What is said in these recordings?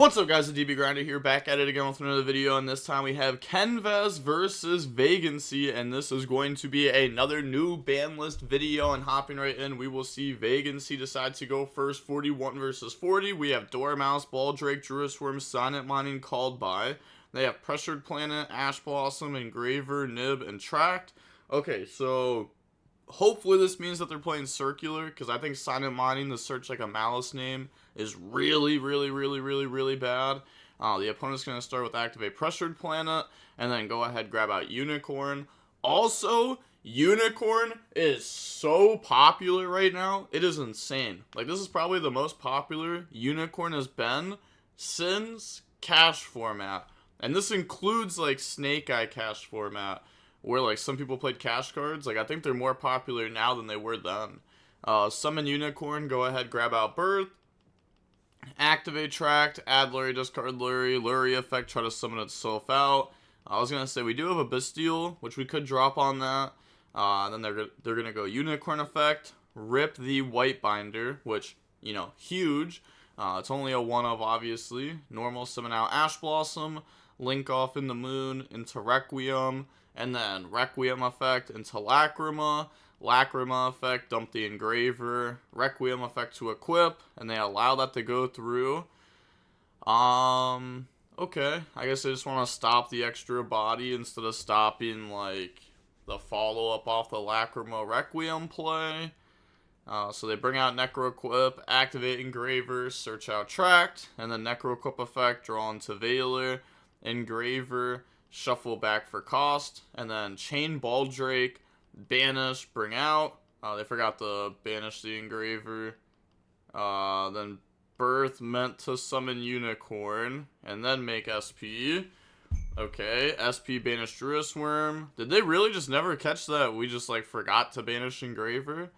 What's up, guys? The DB Grinder here, back at it again with another video, and this time we have Kenvez versus Vagancy, and this is going to be another new ban list video. And hopping right in, we will see Vagancy decide to go first, 41 versus 40. We have Dormouse, Baldrake, Druisworm, Silent Mining called by. They have Pressured Planet, Ash Blossom, Engraver, Nib, and Tract. Okay, so hopefully this means that they're playing Circular, because I think Silent Mining, the search like a Maliss name, is really bad. The opponent's going to start with activate Pressured Planet, and then go ahead grab out Unicorn. Also, Unicorn is so popular right now, it is insane. Like, this is probably the most popular Unicorn has been since Cash format. And this includes, like, Snake Eye Cash format, where, like, some people played Cash cards. Like, I think they're more popular now than they were then. Summon Unicorn, go ahead, grab out Birth. Activate Tract, add Lurie, discard Lurie effect, try to summon itself out. I was going to say, we do have a Bestial, which we could drop on that. Then they're going to go Unicorn effect, rip the White Binder, which, you know, huge. It's only a 1-of, obviously. Normal, summon out Ash Blossom, link off in the Moon into Requiem, and then Requiem effect into Lacrima. Lacrima effect, dump the Engraver, Requiem effect to equip, and they allow that to go through. Okay, I guess I just want to stop the extra body instead of stopping, like, the follow-up off the Lacrima Requiem play. So they bring out Necro Equip, activate Engraver, search out Tract, and then Necro Equip effect, draw into Veiler, Engraver, shuffle back for cost, and then chain Baldrake, banish, bring out. They forgot to banish the Engraver. Then Birth meant to summon Unicorn, and then make SP. Okay, SP banish Druisworm. Did they really just never catch that? We just, like, forgot to banish Engraver.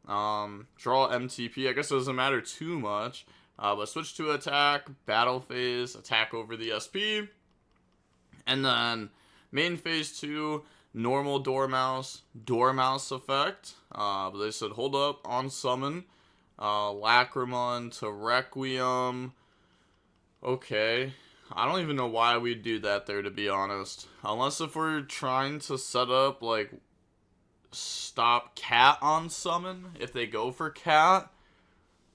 Draw MTP. I guess it doesn't matter too much. But switch to attack, battle phase, attack over the SP. And then main phase 2, normal Dormouse effect. But they said hold up on summon. Lacrima to Requiem. Okay. I don't even know why we'd do that there, to be honest. Unless if we're trying to set up, like, stop Cat on summon, if they go for Cat.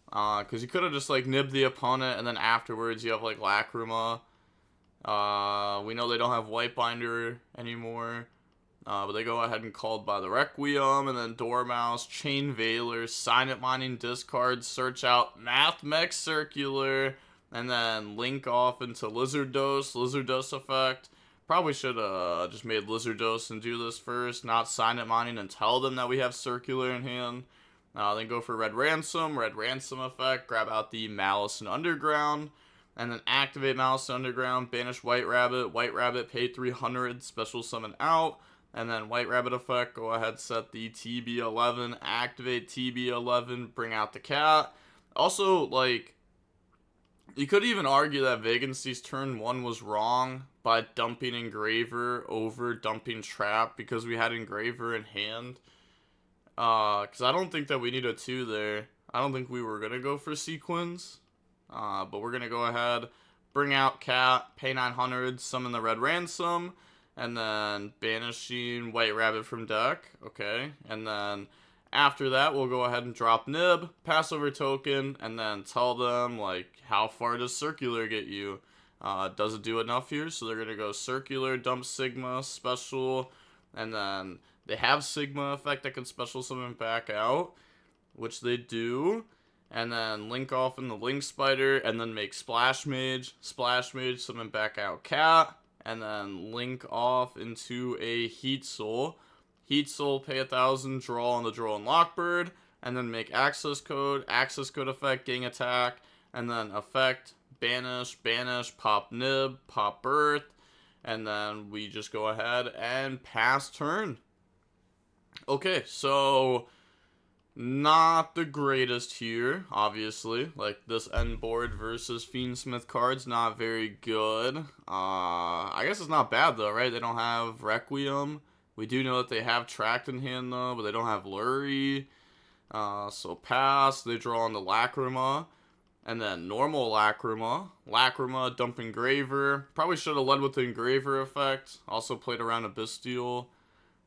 Because you could have just, like, nibbed the opponent, and then afterwards you have, like, Lacrima. We know they don't have White Binder anymore. But they go ahead and called by the Requiem, and then Dormouse, Chain Veiler, Silent Mining, discard, search out Mathmech Circular, and then link off into Lizard Dose effect. Probably should have just made Lizard Dose and do this first, not Silent Mining and tell them that we have Circular in hand. Then go for Red Ransom effect, grab out the Maliss and Underground, and then activate Maliss and Underground, banish White Rabbit, pay 300, special summon out. And then White Rabbit effect, go ahead, set the TB11, activate TB11, bring out the Cat. Also, like, you could even argue that Vagancy's turn 1 was wrong by dumping Engraver over dumping Trap, because we had Engraver in hand. Because I don't think that we need a 2 there. I don't think we were going to go for Sequence. But we're going to go ahead, bring out Cat, pay 900, summon the Red Ransom, and then banishing White Rabbit from deck. Okay, and then after that we'll go ahead and drop Nib, pass over token, and then tell them, like, how far does Circular get you? Does it do enough here? So they're gonna go Circular, dump Sigma, special, and then they have Sigma effect that can special summon back out, which they do. And then link off in the Link Spider, and then make Splash Mage, summon back out Cat, and then link off into a Heat Soul, pay 1,000, draw on the Droll and Lockbird, and then make access code effect, gang attack, and then effect, banish, pop Nib, pop Birth, and then we just go ahead and pass turn. Okay, so not the greatest here, obviously. Like, this end board versus Fiendsmith card's not very good. I guess it's not bad, though, right? They don't have Requiem. We do know that they have Tract in hand, though, but they don't have Lurie. So pass. They draw on the Lacrima. And then normal Lacrima, dump Engraver. Probably should have led with the Engraver effect. Also played around a Bestial.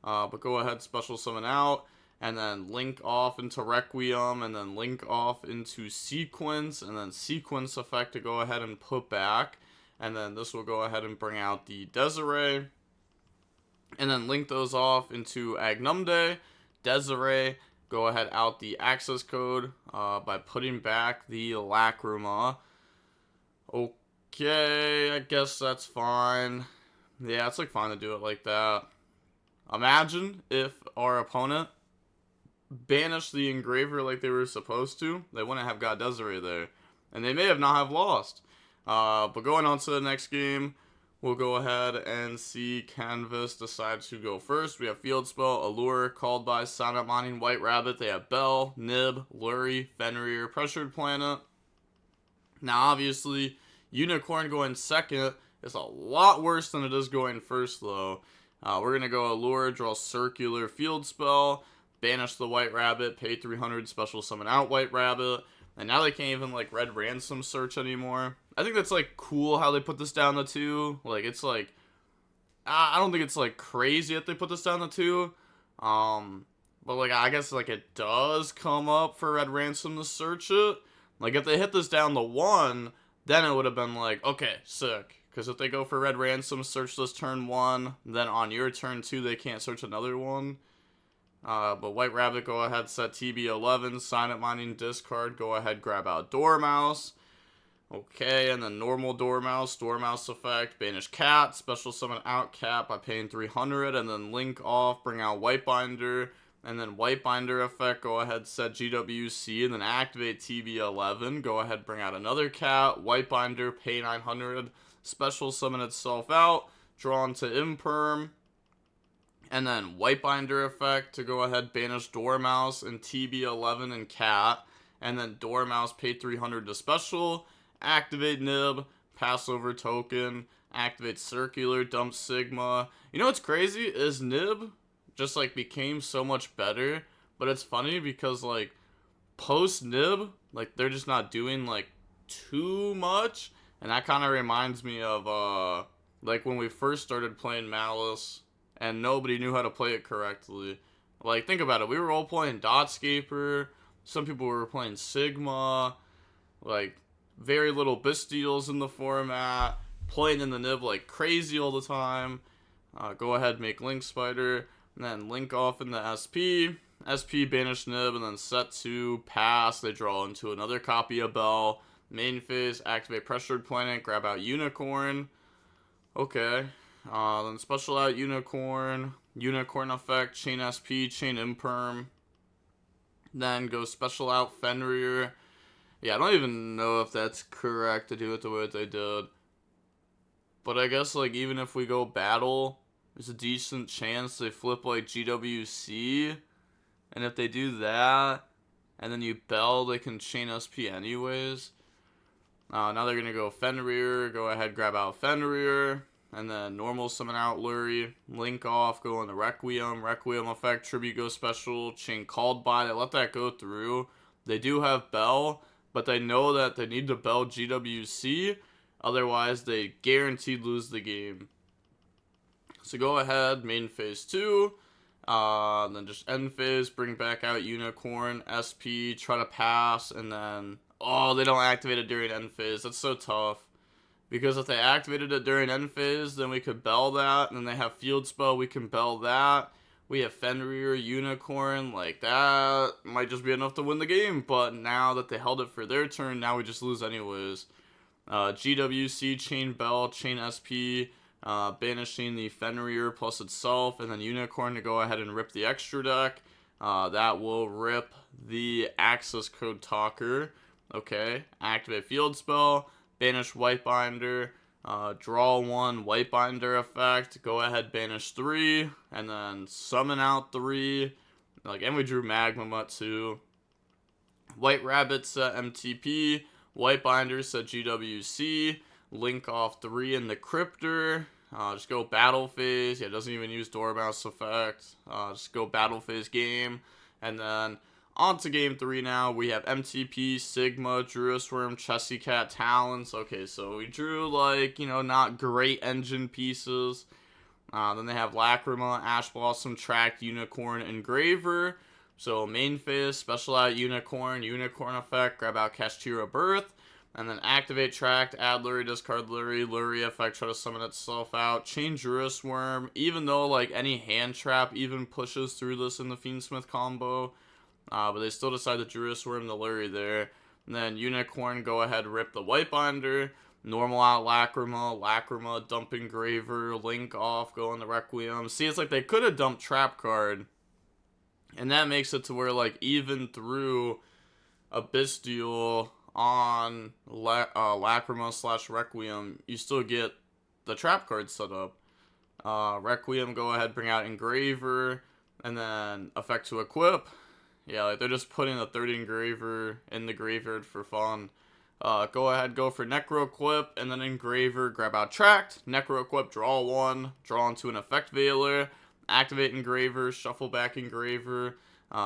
But go ahead, special summon out. And then link off into Requiem. And then link off into Sequence. And then Sequence effect to go ahead and put back. And then this will go ahead and bring out the Desiree. And then link those off into Agnumde, Desiree. Go ahead out the access code by putting back the Lacrima. Okay, I guess that's fine. Yeah, it's like fine to do it like that. Imagine if our opponent banished the Engraver like they were supposed to. They wouldn't have got Desiree there. And they may have not have lost. But going on to the next game, we'll go ahead and see Canvas decide to go first. We have Field Spell, Allure, Called by, Silent Mining, White Rabbit. They have Bell, Nib, Lurie, Fenrir, Pressured Planet. Now, obviously, Unicorn going second is a lot worse than it is going first, though. We're going to go Allure, draw Circular, Field Spell, banish the White Rabbit, pay 300, special summon out White Rabbit. And now they can't even, like, Red Ransom search anymore. I think that's, like, cool how they put this down to 2. Like, it's, like, I don't think it's, like, crazy that they put this down to 2. But, like, I guess, like, it does come up for Red Ransom to search it. Like, if they hit this down to 1, then it would have been, like, okay, sick. Because if they go for Red Ransom, search this turn 1, then on your turn 2, they can't search another one. But White Rabbit, go ahead, set TB11, Silent Mining, discard, go ahead, grab out Dormouse. Okay, and then normal Dormouse effect, banish Cat, special summon out Cat by paying 300, and then link off, bring out Whitebinder, and then Whitebinder effect, go ahead, set GWC, and then activate TB11, go ahead, bring out another Cat, Whitebinder, pay 900, special summon itself out, draw into Imperm, and then Whitebinder effect to go ahead, banish Dormouse and TB11 and Cat. And then Dormouse, pay 300 to special. Activate Nib, pass over token. Activate Circular, dump Sigma. You know what's crazy is Nib just like became so much better. But it's funny because like post Nib, like they're just not doing like too much. And that kind of reminds me of like when we first started playing Maliss. And nobody knew how to play it correctly. Like, think about it. We were all playing Dotscaper. Some people were playing Sigma. Like, very little Bestials in the format. Playing in the Nib like crazy all the time. Go ahead, make Link Spider. And then link off in the SP. SP, banish Nib, and then set to pass. They draw into another copy of Bell. Main phase, activate Pressured Planet, grab out Unicorn. Okay. Then special out Unicorn effect, chain SP, chain Imperm. Then go special out Fenrir. Yeah, I don't even know if that's correct to do it the way that they did. But I guess, like, even if we go battle, there's a decent chance they flip, like, GWC. And if they do that, and then you Bell, they can chain SP anyways. Now they're going to go Fenrir, go ahead, grab out Fenrir. And then normal summon out Lurie, link off, go into Requiem effect, tribute go special, chain called by, they let that go through. They do have Bell, but they know that they need to Bell GWC, otherwise they guaranteed lose the game. So go ahead, main phase 2, then just end phase, bring back out Unicorn, SP, try to pass, and then, oh, they don't activate it during end phase, that's so tough. Because if they activated it during end phase, then we could Bell that. And then they have Field Spell, we can Bell that. We have Fenrir, Unicorn, like that might just be enough to win the game. But now that they held it for their turn, now we just lose anyways. GWC, chain Bell, chain SP, banishing the Fenrir plus itself. And then Unicorn to go ahead and rip the extra deck. That will rip the access code talker. Okay, activate Field Spell. Banish Whitebinder, draw 1, Whitebinder effect, go ahead, banish 3, and then summon out 3, like, and we drew Magma too. White Rabbit set MTP, Whitebinder set GWC, link off 3 in the Cryptor, just go battle phase, yeah, it doesn't even use Dormouse effect, just go battle phase game, and then On to game 3 now. We have MTP, Sigma, Druisworm, Chessy Cat, Talons. Okay, so we drew, like, you know, not great engine pieces. Then they have Lacrima, Ash Blossom, Tract, Unicorn, Engraver. So main phase, special out Unicorn, Unicorn effect, grab out Kashtira Birth. And then activate Tract, add Lurie, discard Lurie, Lurie effect, try to summon itself out, chain Druisworm, even though, like, any hand trap even pushes through this in the Fiendsmith combo. But they still decide to Druisworm the Lurie there. And then Unicorn, go ahead, rip the White Binder, normal out Lacrima, Lacrima, dump Engraver, link off, go in the Requiem. See, it's like they could have dumped Trap card. And that makes it to where, like, even through a Bestial on Lacrima / Requiem, you still get the trap card set up. Requiem, go ahead, bring out Engraver, and then effect to equip. Yeah, like they're just putting a third Engraver in the graveyard for fun. Go ahead, go for Necro Equip, and then Engraver, grab out Tract, Necro Equip, draw 1, draw into an Effect Veiler, activate Engraver, shuffle back Engraver,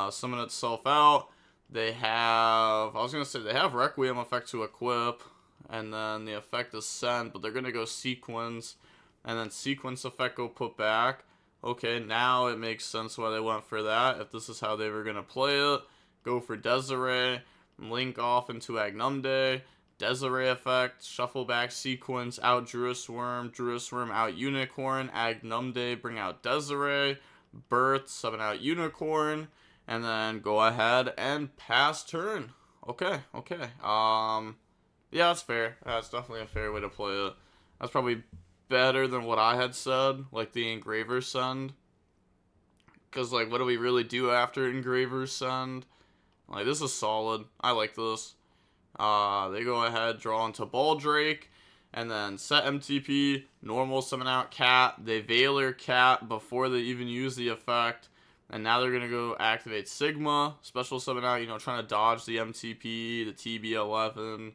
summon itself out. They have, they have Requiem effect to equip, and then the effect is sent, but they're going to go Sequence, and then Sequence effect go put back. Okay, now it makes sense why they went for that, if this is how they were going to play it. Go for Desiree, link off into Agnumde, Desiree effect, shuffle back Sequence, out Druisworm, Druisworm out Unicorn, Agnumde, bring out Desiree, Birth, summon out Unicorn, and then go ahead and pass turn. Okay. Yeah, that's fair. That's definitely a fair way to play it. That's probably better than what I had said, like the Engraver send. Because, like, what do we really do after Engraver send? Like, this is solid. I like this. They go ahead, draw into Baldrake, and then set MTP, normal summon out Cat. They Veiler Cat before they even use the effect. And now they're going to go activate Sigma, special summon out, you know, trying to dodge the MTP, the TB11.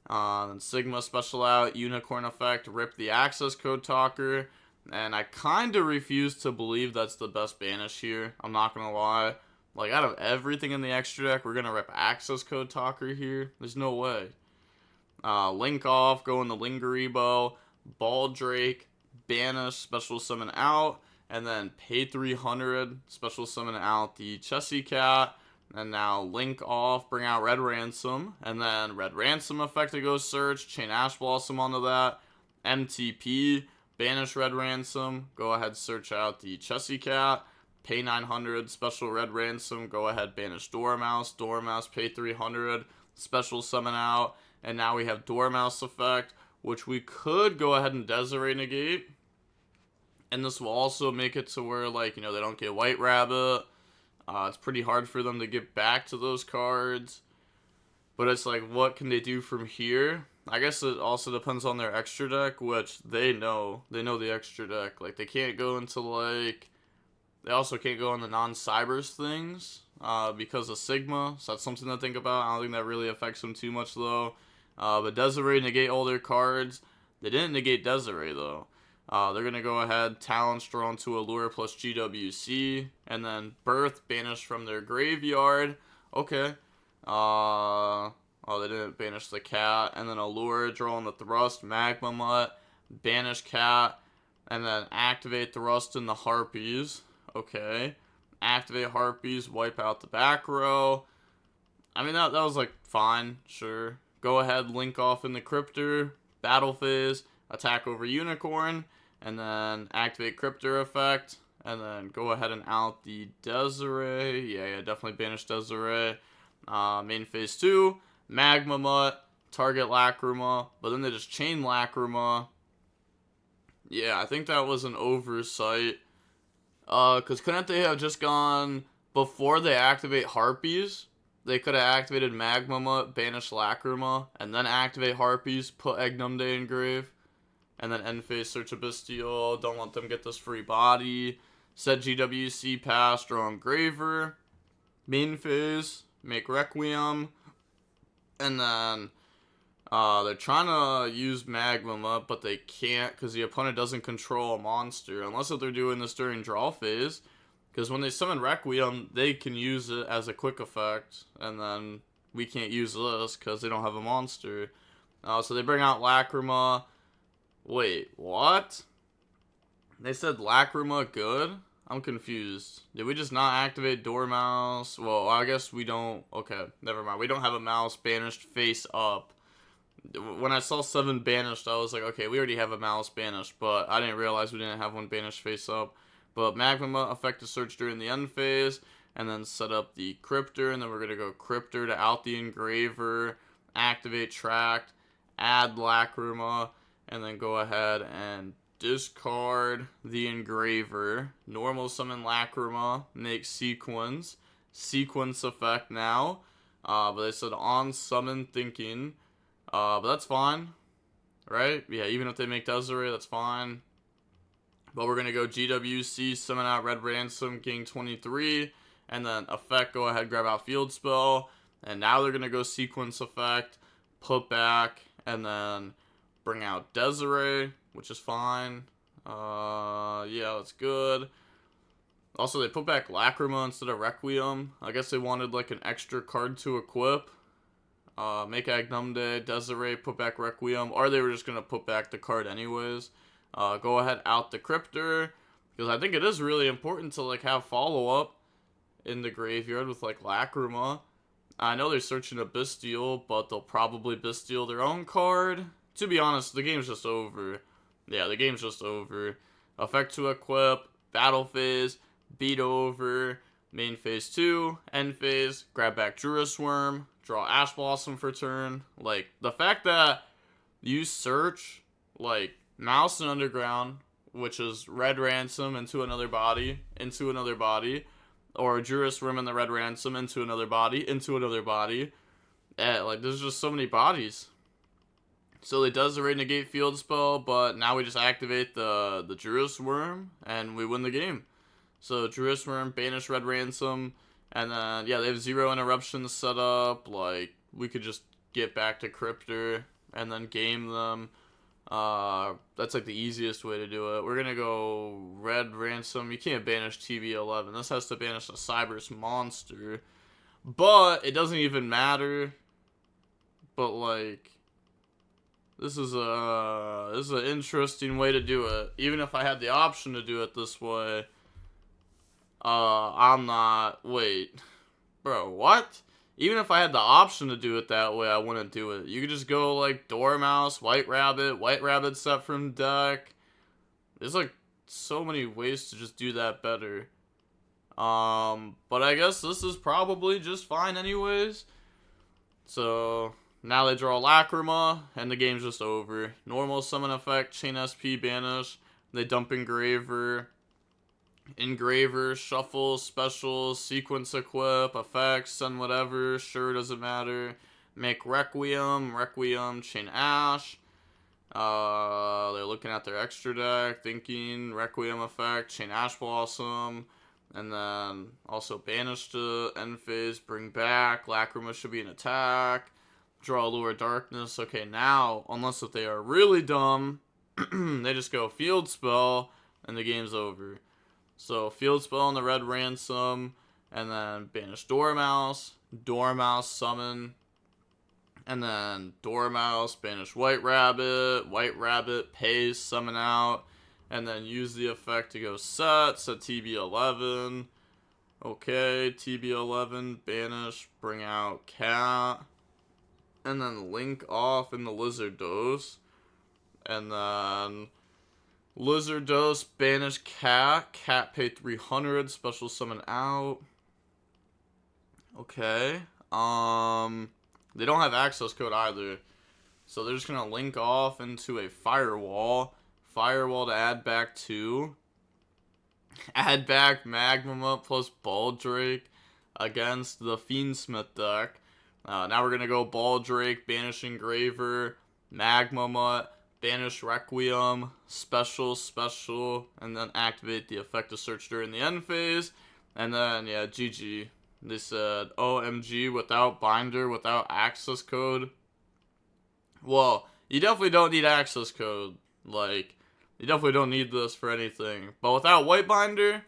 Then Sigma special out, Unicorn effect, rip the access code talker. And I kind of refuse to believe that's the best banish here. I'm not going to lie. Like, out of everything in the extra deck, we're going to rip access code talker here. There's no way. Link off, go in the Lingeribo, Baldrake, banish, special summon out. And then pay 300, special summon out the Chessy Cat. And now link off, bring out Red Ransom. And then Red Ransom effect to go search, chain Ash Blossom onto that. MTP, banish Red Ransom, go ahead search out the Chessy Cat. Pay 900, special Red Ransom, go ahead banish Dormouse. Dormouse, pay 300, special summon out. And now we have Dormouse effect, which we could go ahead and Desiree negate. And this will also make it to where, like, you know, they don't get White Rabbit. It's pretty hard for them to get back to those cards. But it's like, what can they do from here? I guess it also depends on their extra deck, which they know. They know the extra deck. Like, they can't go into, like... They also can't go on the non-Cybers things because of Sigma. So that's something to think about. I don't think that really affects them too much, though. But Desiree negate all their cards. They didn't negate Desiree, though. They're going to go ahead, Talon draw into Allure plus GWC, and then Birth banished from their graveyard. Okay. Oh, they didn't banish the Cat. And then Allure, draw on the Thrust, Magma Mutt, banish Cat, and then activate Thrust in the Harpies. Okay. Activate Harpies, wipe out the back row. I mean, that was, like, fine, sure. Go ahead, link off in the Cryptor, battle phase, attack over Unicorn, and then activate Cryptor effect, and then go ahead and out the Desiree. Yeah, definitely banish Desiree. Main phase 2, Magma Mutt, target Lacrima, but then they just chain Lacrima. Yeah, I think that was an oversight. Because couldn't they have just gone, before they activate Harpies, they could have activated Magma Mutt, banish Lacrima, and then activate Harpies, put Agnumde in grave. And then end phase, search a Bestial, don't let them get this free body. Set GWC pass, draw Engraver. Main phase, make Requiem. And then they're trying to use Magma Mutt, but they can't because the opponent doesn't control a monster. Unless if they're doing this during draw phase. Because when they summon Requiem, they can use it as a quick effect, and then we can't use this because they don't have a monster. So they bring out Lacrima. Wait, what? They said Lacrima good? I'm confused. Did we just not activate Dormouse? Well, I guess we don't. Okay, never mind. We don't have a mouse banished face up. When I saw 7 banished, I was like, okay, we already have a mouse banished, but I didn't realize we didn't have one banished face up. But Magma effect to search during the end phase, and then set up the Cryptor, and then we're going to go Cryptor to out the Engraver, activate Tract, add Lacrima, and then go ahead and discard the Engraver. Normal summon Lacrima, make Sequence. Sequence effect now. But they said on summon thinking. But that's fine. Right? Yeah, even if they make Desiree, that's fine. But we're going to go GWC, summon out Red Ransom, gain 23. And then effect, go ahead, grab out Field Spell. And now they're going to go Sequence effect, put back, and then bring out Desiree, which is fine. Yeah, that's good. Also, they put back Lacrima instead of Requiem. I guess they wanted like an extra card to equip. Make Agnumde, Desiree, put back Requiem. Or they were just going to put back the card anyways. Go ahead, out the Cryptor. Because I think it is really important to like have follow-up in the graveyard with like Lacrima. I know they're searching a Bestial, but they'll probably Bestial their own card. To be honest, the game's just over. Yeah, the game's just over. Effect to equip, battle phase, beat over, main phase 2, end phase, grab back Juris Worm, draw Ash Blossom for turn. Like, the fact that you search, like, Mouse and Underground, which is Red Ransom into another body, or Juris Worm and the Red Ransom into another body. Like, there's just so many bodies. So it does the negate Field Spell, but now we just activate the Juris Worm, and we win the game. So Juris Worm, banish Red Ransom, and then, yeah, they have 0 interruptions set up. Like, we could just get back to Cryptor, and then game them. That's like the easiest way to do it. We're gonna go Red Ransom. You can't banish TB11. This has to banish a Cybers monster. But it doesn't even matter. But like, this is an interesting way to do it. Even if I had the option to do it this way, I'm not. Wait, bro, what? Even if I had the option to do it that way, I wouldn't do it. You could just go like Dormouse, White Rabbit set from deck. There's like so many ways to just do that better. But I guess this is probably just fine anyways. So now they draw Lacrima, and the game's just over. Normal summon effect, chain SP, banish. They dump Engraver. Shuffle, specials, sequence equip, effects, send whatever, sure, doesn't matter. Make Requiem, chain Ash. They're looking at their extra deck, thinking Requiem effect, chain Ash Blossom, and then also banish to end phase, bring back, Lacrima should be an attack, draw Lure Darkness. Okay, now, unless if they are really dumb, they just go Field Spell, and the game's over. So, Field Spell on the Red Ransom, and then banish Dormouse, summon, and then Dormouse, banish White Rabbit, pays, summon out, and then use the effect to go set TB11. Okay, TB11, banish, bring out Cat, and then link off in the Lizard Dose, and then Lizard Dose, banish Cat, pay 300, special summon out. Okay, they don't have access code either, so they're just gonna link off into a Firewall to add back 2. Add back Magma plus Baldrake against the Fiendsmith deck. Now we're gonna go Baldrake, banish Engraver, Magma, banish Requiem, special, and then activate the effect to search during the end phase. And then, yeah, GG. They said, OMG, without binder, without access code. Well, you definitely don't need access code. Like, you definitely don't need this for anything. But without white binder,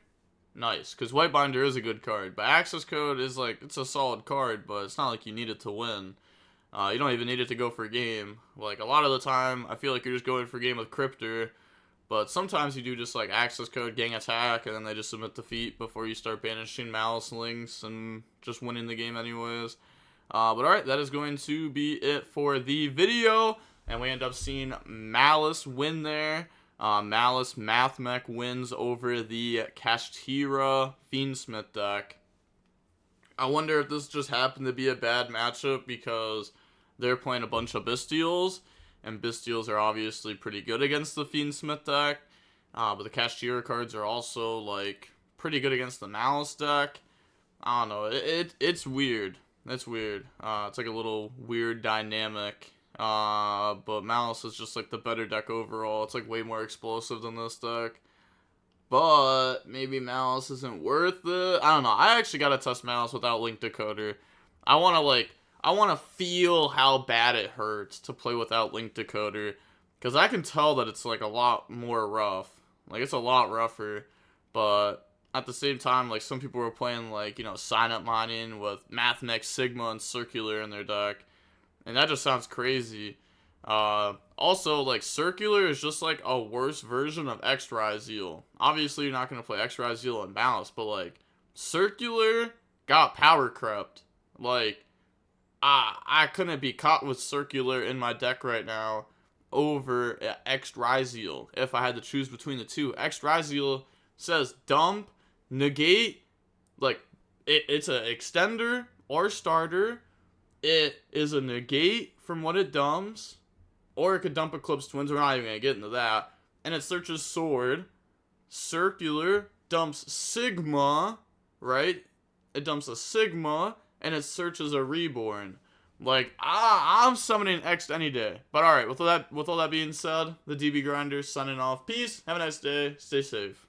nice. Because Whitebinder is a good card. But Access Code is like, it's a solid card, but it's not like you need it to win. You don't even need it to go for a game. Like, a lot of the time, I feel like you're just going for a game with Cryptor. But sometimes you do just like Access Code, Gang Attack, and then they just submit defeat before you start banishing Maliss links and just winning the game anyways. But alright, that is going to be it for the video. And we end up seeing Maliss win there. Maliss Mathmech wins over the Kashtira Fiendsmith deck. I wonder if this just happened to be a bad matchup because they're playing a bunch of Bystials. And Bystials are obviously pretty good against the Fiendsmith deck. But the Kashtira cards are also, like, pretty good against the Maliss deck. I don't know. It's weird. It's weird. It's like a little weird dynamic. But Maliss is just, like, the better deck overall. It's, like, way more explosive than this deck. But maybe Maliss isn't worth it. I don't know. I actually gotta test Maliss without Link Decoder. I wanna feel how bad it hurts to play without Link Decoder. Because I can tell that it's, like, a lot more rough. Like, it's a lot rougher. But at the same time, like, some people were playing, like, you know, sign-up mining with Mathmech, Sigma, and Circular in their deck. And that just sounds crazy. Also, like, Circular is just, like, a worse version of X-Ryzeal. Obviously, you're not going to play X-Ryzeal and Maliss, but, like, Circular got power crept. Like, I couldn't be caught with Circular in my deck right now over X-Ryzeal if I had to choose between the two. X-Ryzeal says dump, negate, like, it's an extender or starter. It is a negate from what it dumps, or it could dump Eclipse Twins. We're not even going to get into that. And it searches Sword. Circular dumps Sigma, right? It dumps a Sigma, and it searches a Reborn. Like, I'm summoning X any day. But alright, with all that being said, the DB Grinder signing off. Peace, have a nice day, stay safe.